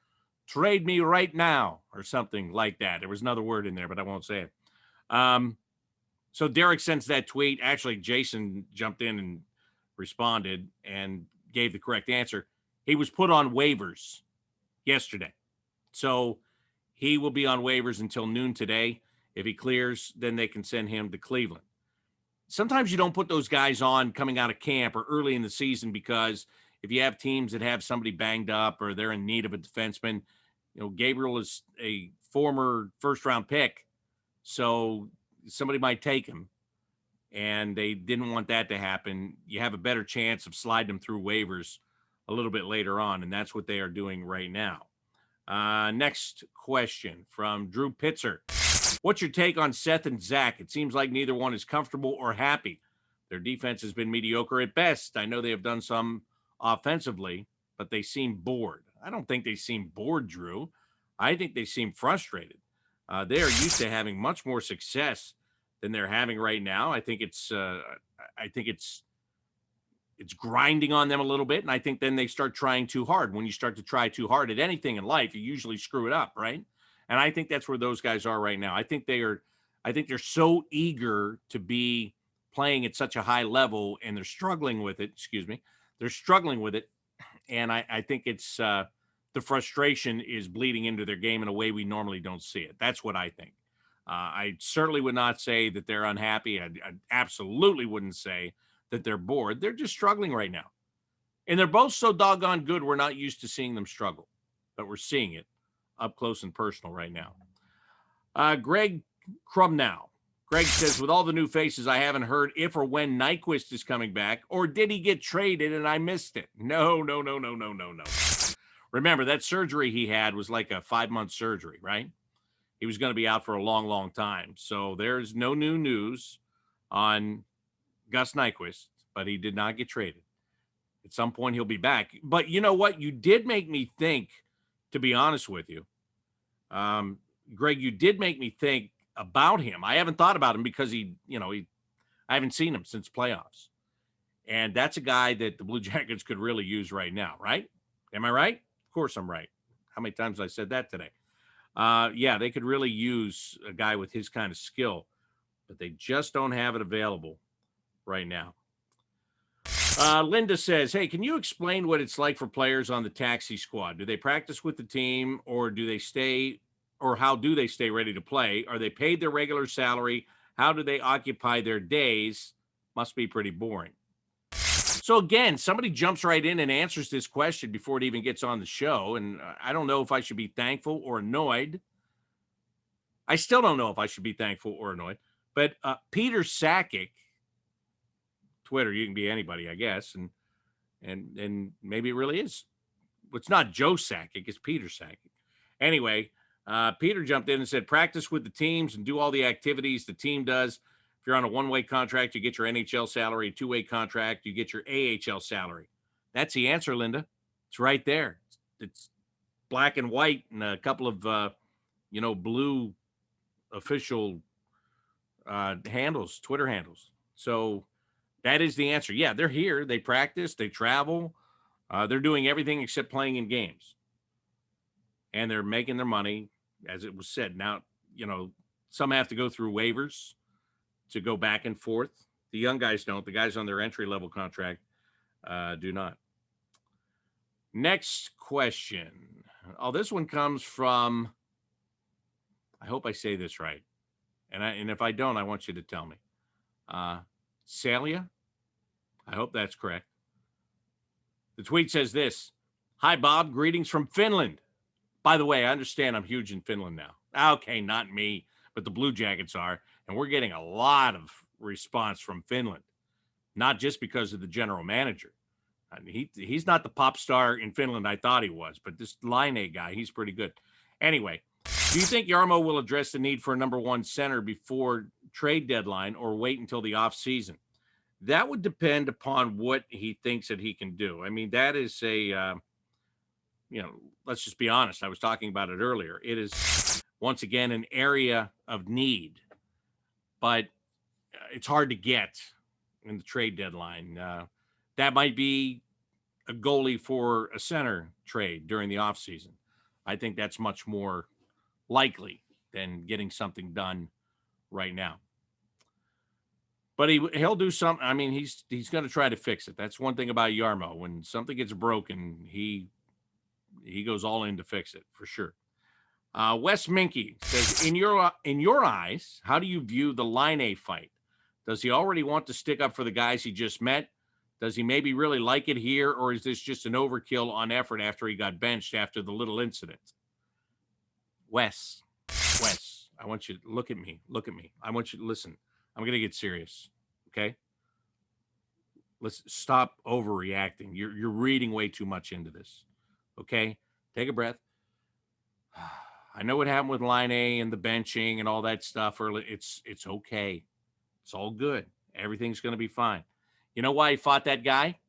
trade me right now, or something like that. There was another word in there, but I won't say it. So Derek sends that tweet. Actually, Jason jumped in and responded and gave the correct answer. He was put on waivers yesterday. So he will be on waivers until noon today. If he clears, then they can send him to Cleveland. Sometimes you don't put those guys on coming out of camp or early in the season because if you have teams that have somebody banged up or they're in need of a defenseman, Gabriel is a former first-round pick, so somebody might take him, and they didn't want that to happen. You have a better chance of sliding them through waivers a little bit later on, and that's what they are doing right now. Next question from Drew Pitzer. What's your take on Seth and Zach? It seems like neither one is comfortable or happy. Their defense has been mediocre at best. I know they have done some offensively, but they seem bored. I don't think they seem bored, Drew. I think they seem frustrated. They are used to having much more success than they're having right now. I think it's grinding on them a little bit, and I think then they start trying too hard. When you start to try too hard at anything in life, you usually screw it up, right? And I think that's where those guys are right now. I think they're so eager to be playing at such a high level, and they're struggling with it. They're struggling with it, and I think it's the frustration is bleeding into their game in a way we normally don't see it. That's what I think. I certainly would not say that they're unhappy. I absolutely wouldn't say that they're bored. They're just struggling right now. And they're both so doggone good, we're not used to seeing them struggle. But we're seeing it up close and personal right now. Greg Crumnow. Greg says, with all the new faces, I haven't heard if or when Nyquist is coming back, or did he get traded and I missed it? No. Remember, that surgery he had was like a 5-month surgery, right? He was going to be out for a long, long time. So there's no new news on Gus Nyquist, but he did not get traded. At some point, he'll be back. But you know what? You did make me think, to be honest with you, Greg, you did make me think about him. I haven't thought about him because I haven't seen him since playoffs. And that's a guy that the Blue Jackets could really use right now, right? Am I right? Of course I'm right. How many times have I said that today? Yeah, they could really use a guy with his kind of skill, but they just don't have it available right now. Linda says, hey, can you explain what it's like for players on the taxi squad? Do they practice with the team or how do they stay ready to play? Are they paid their regular salary? How do they occupy their days? Must be pretty boring. So again, somebody jumps right in and answers this question before it even gets on the show. And I don't know if I should be thankful or annoyed. I still don't know if I should be thankful or annoyed. But Peter Sakic, Twitter, you can be anybody, I guess. And maybe it really is. It's not Joe Sakic, it's Peter Sakic. Anyway, Peter jumped in and said, practice with the teams and do all the activities the team does. If you're on a one-way contract, you get your NHL salary. A two-way contract, you get your AHL salary. That's the answer, Linda. It's right there. It's black and white and a couple of, blue official handles, Twitter handles. So That is the answer. Yeah, they're here. They practice. They travel. They're doing everything except playing in games. And they're making their money, as it was said. Now, some have to go through waivers to go back and forth. The young guys don't. The guys on their entry-level contract do not. Next question. Oh, this one comes from, I hope I say this right. And if I don't, I want you to tell me. Celia? I hope that's correct. The tweet says this. Hi, Bob. Greetings from Finland. By the way, I understand I'm huge in Finland now. Okay, not me, but the Blue Jackets are. And we're getting a lot of response from Finland, not just because of the general manager. I mean, he's not the pop star in Finland I thought he was, but this Line guy, he's pretty good. Anyway, do you think Jarmo will address the need for a number one center before trade deadline or wait until the offseason? That would depend upon what he thinks that he can do. I mean, that is let's just be honest. I was talking about it earlier. It is, once again, an area of need, but it's hard to get in the trade deadline. That might be a goalie for a center trade during the offseason. I think that's much more likely than getting something done right now. But he'll do something. I mean, he's going to try to fix it. That's one thing about Jarmo. When something gets broken, he goes all in to fix it for sure. Wes Minky says, in your eyes, how do you view the Line fight? Does he already want to stick up for the guys he just met? Does he maybe really like it here, or is this just an overkill on effort after he got benched after the little incident? Wes, I want you to look at me. I want you to listen. I'm going to get serious, okay? Let's stop overreacting. You're reading way too much into this, okay? Take a breath. I know what happened with Line and the benching and all that stuff early. It's okay. It's all good. Everything's going to be fine. You know why he fought that guy?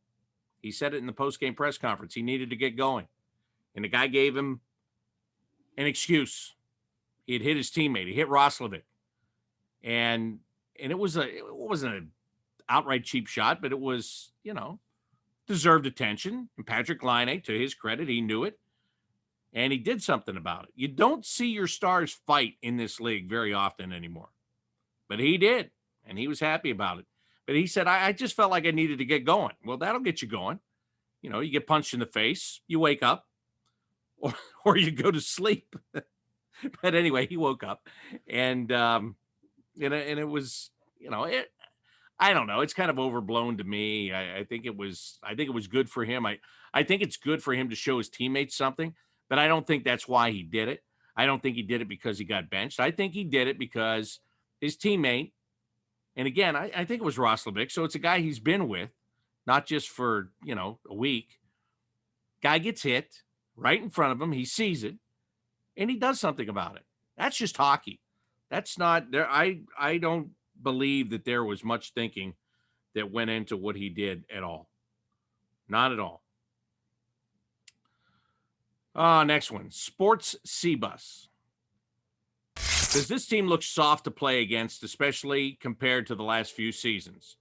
He said it in the post-game press conference. He needed to get going. And the guy gave him an excuse. He had hit his teammate. He hit Roslovic. And it wasn't an outright cheap shot, but it was, deserved attention. And Patrick Line, to his credit, he knew it. And he did something about it. You don't see your stars fight in this league very often anymore. But he did. And he was happy about it. But he said, I just felt like I needed to get going. Well, that'll get you going. You get punched in the face, you wake up, or you go to sleep. But anyway, he woke up. And it was, I don't know. It's kind of overblown to me. I think it was good for him. I think it's good for him to show his teammates something, but I don't think that's why he did it. I don't think he did it because he got benched. I think he did it because his teammate, and again, I think it was Roslovic, so it's a guy he's been with, not just for, a week. Guy gets hit right in front of him. He sees it, and he does something about it. That's just hockey. That's not there. I don't believe that there was much thinking that went into what he did at all. Not at all. Next one. Sports C-Bus. Does this team look soft to play against, especially compared to the last few seasons?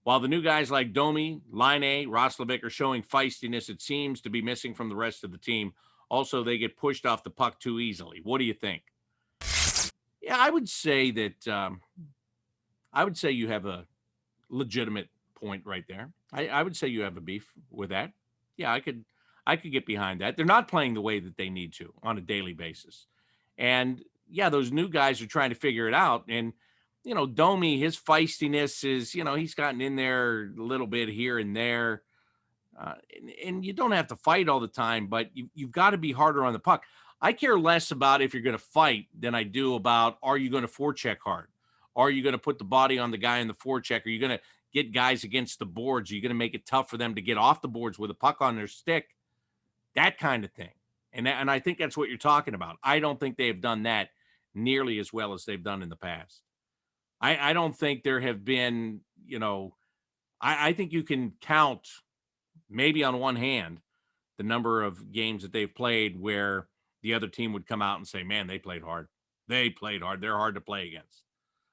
While the new guys like Domi, Line, Roslovic are showing feistiness, it seems to be missing from the rest of the team. Also, they get pushed off the puck too easily. What do you think? Yeah, I would say that you have a legitimate point right there. I would say you have a beef with that. Yeah, I could get behind that. They're not playing the way that they need to on a daily basis. And yeah, those new guys are trying to figure it out. And, Domi, his feistiness is, he's gotten in there a little bit here and there. And you don't have to fight all the time, but you've got to be harder on the puck. I care less about if you're going to fight than I do about, are you going to forecheck hard? Are you going to put the body on the guy in the forecheck? Are you going to get guys against the boards? Are you going to make it tough for them to get off the boards with a puck on their stick? That kind of thing. And I think that's what you're talking about. I don't think they have done that nearly as well as they've done in the past. I don't think there have been, I think you can count maybe on one hand the number of games that they've played where the other team would come out and say, man, they played hard. They played hard. They're hard to play against.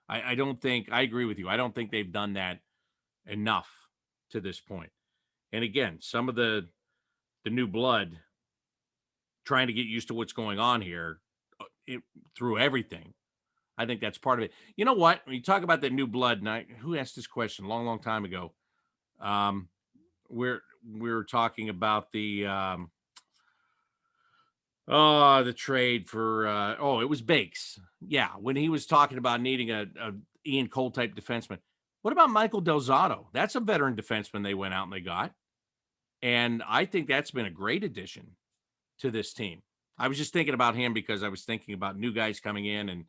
I don't think, I agree with you. I don't think they've done that enough to this point. And again, some of the new blood trying to get used to what's going on here through everything. I think that's part of it. You know what? When you talk about that new blood, and who asked this question a long, long time ago? We're talking about the trade for it was Bakes. Yeah, when he was talking about needing a Ian Cole type defenseman. What about Michael Del Zotto? That's a veteran defenseman they went out and they got. And I think that's been a great addition to this team. I was just thinking about him because I was thinking about new guys coming in, and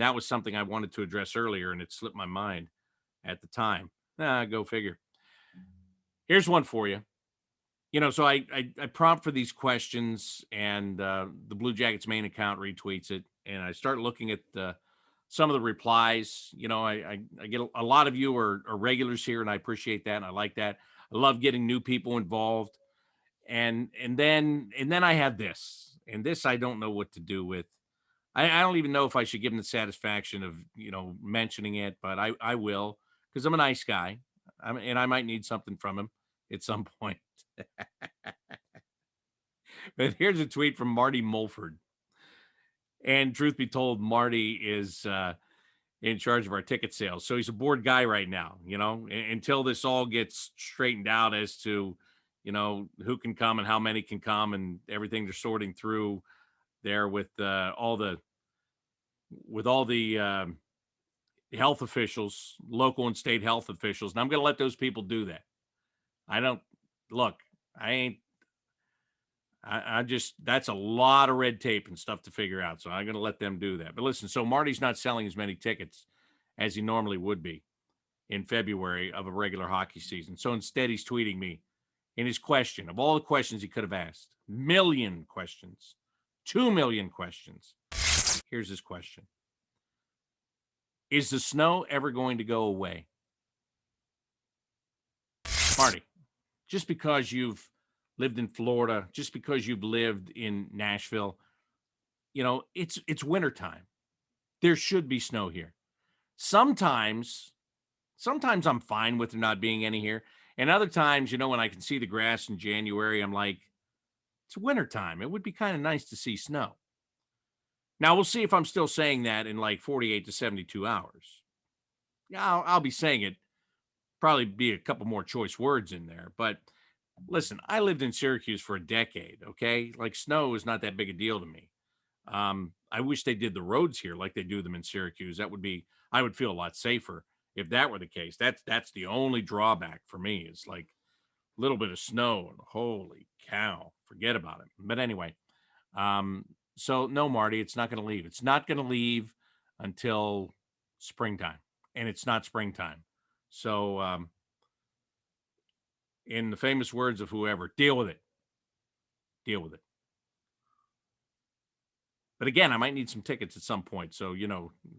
that was something I wanted to address earlier, and it slipped my mind at the time. Go figure. Here's one for you. So I prompt for these questions, and the Blue Jackets main account retweets it, and I start looking at some of the replies. I get a lot of you are regulars here, and I appreciate that, and I like that. I love getting new people involved, and then I have this, and this I don't know what to do with. I don't even know if I should give him the satisfaction of mentioning it, but I will, because I'm a nice guy, and I might need something from him at some point. But here's a tweet from Marty Mulford. And truth be told, Marty is in charge of our ticket sales. So he's a bored guy right now, until this all gets straightened out as to, who can come and how many can come and everything they're sorting through there with all the health officials, local and state health officials. And I'm going to let those people do that. I just, that's a lot of red tape and stuff to figure out. So I'm going to let them do that. But listen, so Marty's not selling as many tickets as he normally would be in February of a regular hockey season. So instead, he's tweeting me in his question of all the questions he could have asked, 1 million questions, 2 million questions. Here's his question. Is the snow ever going to go away? Marty, just because you've lived in Florida, just because you've lived in Nashville, it's wintertime. There should be snow here. Sometimes I'm fine with there not being any here. And other times, when I can see the grass in January, I'm like, it's wintertime. It would be kind of nice to see snow. Now, we'll see if I'm still saying that in like 48 to 72 hours. Yeah, I'll be saying it. Probably be a couple more choice words in there. But listen, I lived in Syracuse for a decade, okay? Like, snow is not that big a deal to me. I wish they did the roads here like they do them in Syracuse. I would feel a lot safer if that were the case. That's the only drawback for me is like a little bit of snow and holy cow, forget about it. But anyway, so no, Marty, it's not going to leave. It's not going to leave until springtime, and it's not springtime. So, in the famous words of whoever, deal with it. Deal with it. But again, I might need some tickets at some point. So,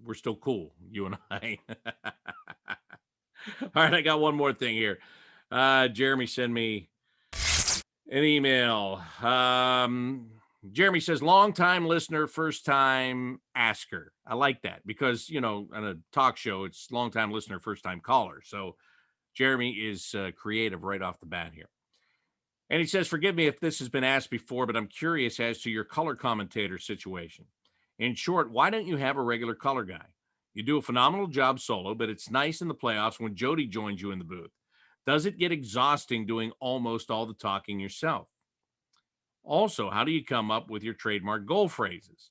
we're still cool, you and I. All right, I got one more thing here. Jeremy sent me an email. Jeremy says, long-time listener, first-time asker. I like that because, on a talk show, it's long-time listener, first-time caller. So Jeremy is creative right off the bat here. And he says, forgive me if this has been asked before, but I'm curious as to your color commentator situation. In short, why don't you have a regular color guy? You do a phenomenal job solo, but it's nice in the playoffs when Jody joins you in the booth. Does it get exhausting doing almost all the talking yourself? Also, how do you come up with your trademark goal phrases?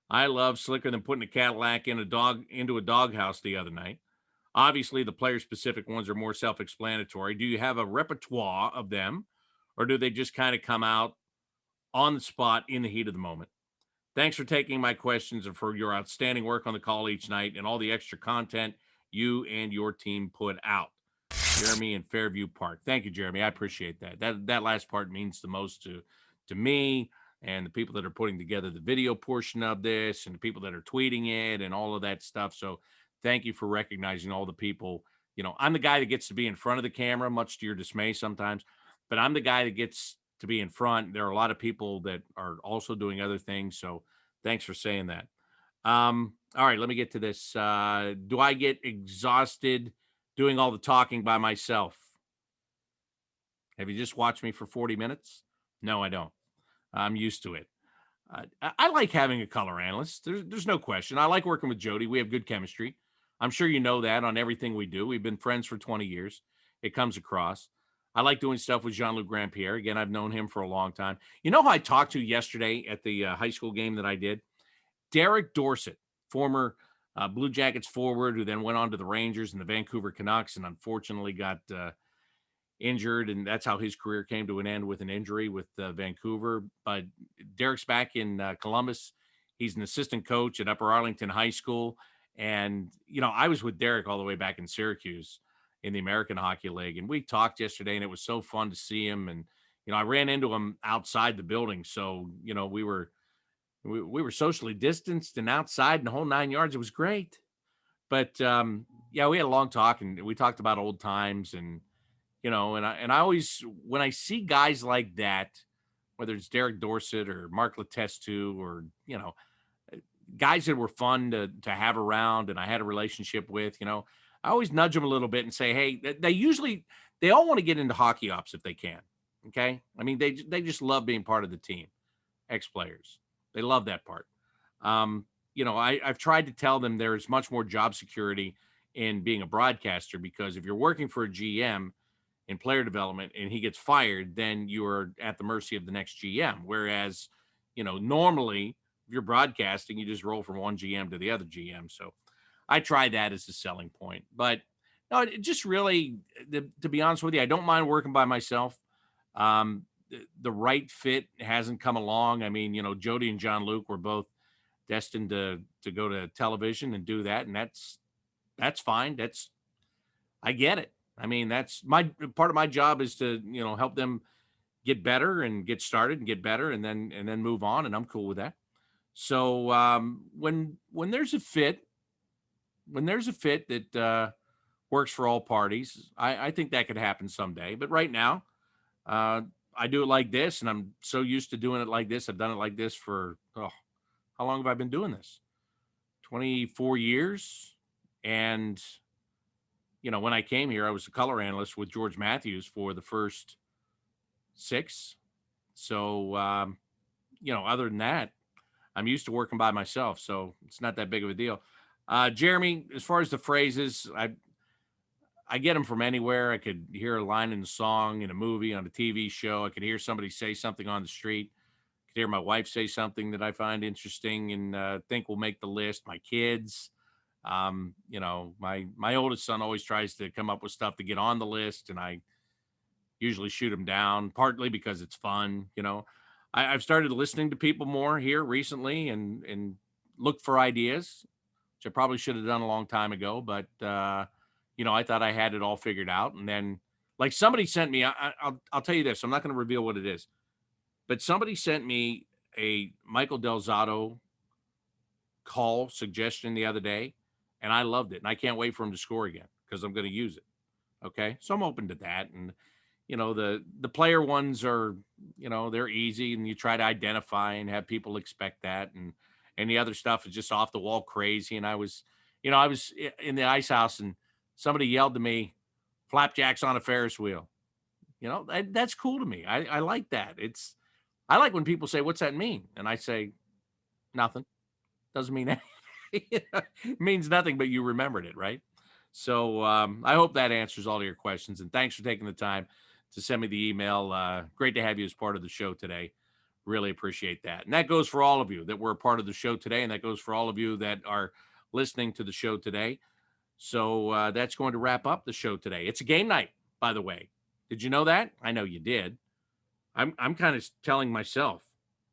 I love slicker than putting a Cadillac into a doghouse the other night. Obviously, the player-specific ones are more self-explanatory. Do you have a repertoire of them, or do they just kind of come out on the spot in the heat of the moment? Thanks for taking my questions and for your outstanding work on the call each night and all the extra content you and your team put out. Jeremy in Fairview Park. Thank you, Jeremy. I appreciate that. That last part means the most to me and the people that are putting together the video portion of this and the people that are tweeting it and all of that stuff. So thank you for recognizing all the people. I'm the guy that gets to be in front of the camera, much to your dismay sometimes, but I'm the guy that gets to be in front. There are a lot of people that are also doing other things. So thanks for saying that. All right, let me get to this. Do I get exhausted doing all the talking by myself. Have you just watched me for 40 minutes? No, I don't. I'm used to it. I like having a color analyst. There's no question. I like working with Jody. We have good chemistry. I'm sure you know that on everything we do. We've been friends for 20 years. It comes across. I like doing stuff with Jean-Luc Grandpierre. Again, I've known him for a long time. You know who I talked to yesterday at the high school game that I did? Derek Dorsett, former Blue Jackets forward who then went on to the Rangers and the Vancouver Canucks and unfortunately got injured, and that's how his career came to an end with an injury with Vancouver. But Derek's back in Columbus. He's an assistant coach at Upper Arlington High School. And, I was with Derek all the way back in Syracuse in the American Hockey League. And we talked yesterday, and it was so fun to see him. And, I ran into him outside the building. So, we were socially distanced and outside and the whole 9 yards. It was great. But, we had a long talk, and we talked about old times and, and I always, when I see guys like that, whether it's Derek Dorsett or Mark Letestu or, guys that were fun to have around and I had a relationship with, I always nudge them a little bit and say, hey, they all want to get into hockey ops if they can. Okay. I mean, they just love being part of the team, ex-players. They love that part. I've tried to tell them there is much more job security in being a broadcaster, because if you're working for a GM in player development and he gets fired, then you are at the mercy of the next GM. Whereas, normally if you're broadcasting, you just roll from one GM to the other GM. So I try that as a selling point. But no, it just really, to be honest with you, I don't mind working by myself. The right fit hasn't come along. I mean, Jody and Jean-Luc were both destined to go to television and do that. And that's fine. I get it. I mean, that's part of my job is to, help them get better and get started and get better and then move on. And I'm cool with that. So when there's a fit that works for all parties, I think that could happen someday. But right now, I do it like this, and I'm so used to doing it like this. I've done it like this for, how long have I been doing this? 24 years. And, when I came here, I was a color analyst with George Matthews for the first 6. So, other than that, I'm used to working by myself. So it's not that big of a deal. Jeremy, as far as the phrases, I get them from anywhere. I could hear a line in a song, in a movie, on a TV show. I could hear somebody say something on the street. I could hear my wife say something that I find interesting and think will make the list. My kids, my oldest son always tries to come up with stuff to get on the list, and I usually shoot him down, partly because it's fun. I've started listening to people more here recently and look for ideas, which I probably should have done a long time ago, but I thought I had it all figured out. And then, like, somebody sent me, I'll tell you this, I'm not going to reveal what it is, but somebody sent me a Michael Del Zotto call suggestion the other day, and I loved it. And I can't wait for him to score again because I'm going to use it. Okay. So I'm open to that. And, the player ones are, they're easy, and you try to identify and have people expect that. And the other stuff is just off the wall crazy. And I was in the ice house and somebody yelled to me, "Flapjacks on a Ferris wheel." That's cool to me. I like that. I like when people say, "What's that mean?" And I say, "Nothing. Doesn't mean anything." It means nothing, but you remembered it, right? So I hope that answers all of your questions. And thanks for taking the time to send me the email. Great to have you as part of the show today. Really appreciate that. And that goes for all of you that were a part of the show today. And that goes for all of you that are listening to the show today. So that's going to wrap up the show today. It's a game night, by the way. Did you know that? I know you did. I'm kind of telling myself.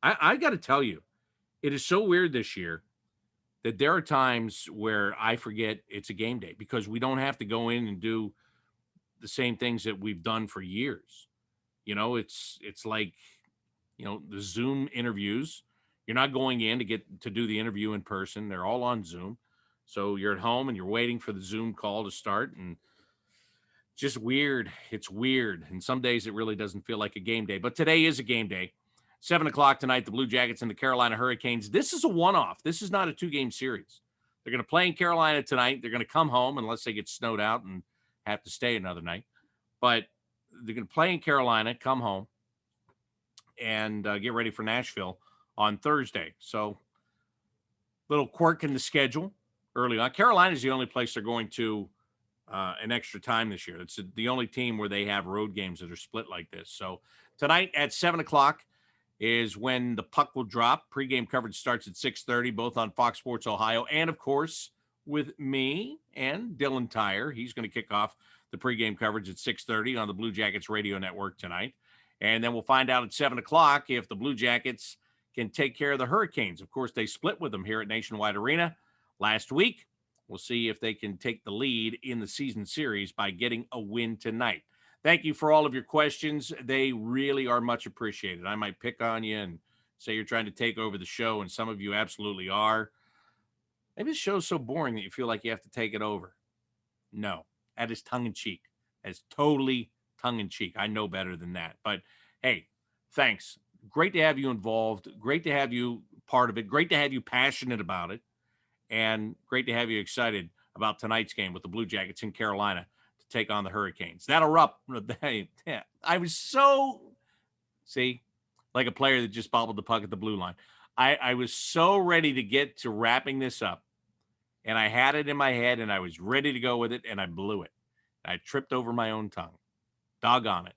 I got to tell you, it is so weird this year that there are times where I forget it's a game day because we don't have to go in and do the same things that we've done for years. It's like, the Zoom interviews. You're not going in to get to do the interview in person. They're all on Zoom. So you're at home and you're waiting for the Zoom call to start, and just weird. It's weird. And some days it really doesn't feel like a game day, but today is a game day. 7:00 tonight, the Blue Jackets and the Carolina Hurricanes. This is a one-off. This is not a 2-game series. They're going to play in Carolina tonight. They're going to come home unless they get snowed out and have to stay another night. But they're going to play in Carolina, come home, and get ready for Nashville on Thursday. So, little quirk in the schedule early on. Carolina is the only place they're going to an extra time this year. It's the only team where they have road games that are split like this. So, tonight at 7 o'clock is when the puck will drop. Pregame coverage starts at 6:30, both on Fox Sports Ohio, and of course with me and Dylan Tyre. He's going to kick off the pregame coverage at 6:30 on the Blue Jackets radio network tonight. And then we'll find out at 7 o'clock if the Blue Jackets can take care of the Hurricanes. Of course, they split with them here at Nationwide Arena last week. We'll see if they can take the lead in the season series by getting a win tonight. Thank you for all of your questions. They really are much appreciated. I might pick on you and say you're trying to take over the show, and some of you absolutely are. Maybe the show's so boring that you feel like you have to take it over. No, that is tongue-in-cheek. That's totally tongue-in-cheek. I know better than that. But, hey, thanks. Great to have you involved. Great to have you part of it. Great to have you passionate about it. And great to have you excited about tonight's game with the Blue Jackets in Carolina to take on the Hurricanes. That'll up. I was so, like a player that just bobbled the puck at the blue line. I was so ready to get to wrapping this up, and I had it in my head, and I was ready to go with it, and I blew it. I tripped over my own tongue. Doggone it.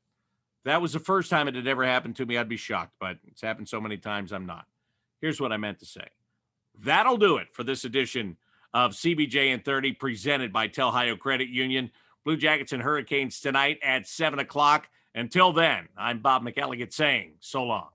If that was the first time it had ever happened to me, I'd be shocked, but it's happened so many times I'm not. Here's what I meant to say. That'll do it for this edition of CBJ and 30, presented by Telhio Credit Union. Blue Jackets and Hurricanes tonight at 7 o'clock. Until then, I'm Bob McElligott saying so long.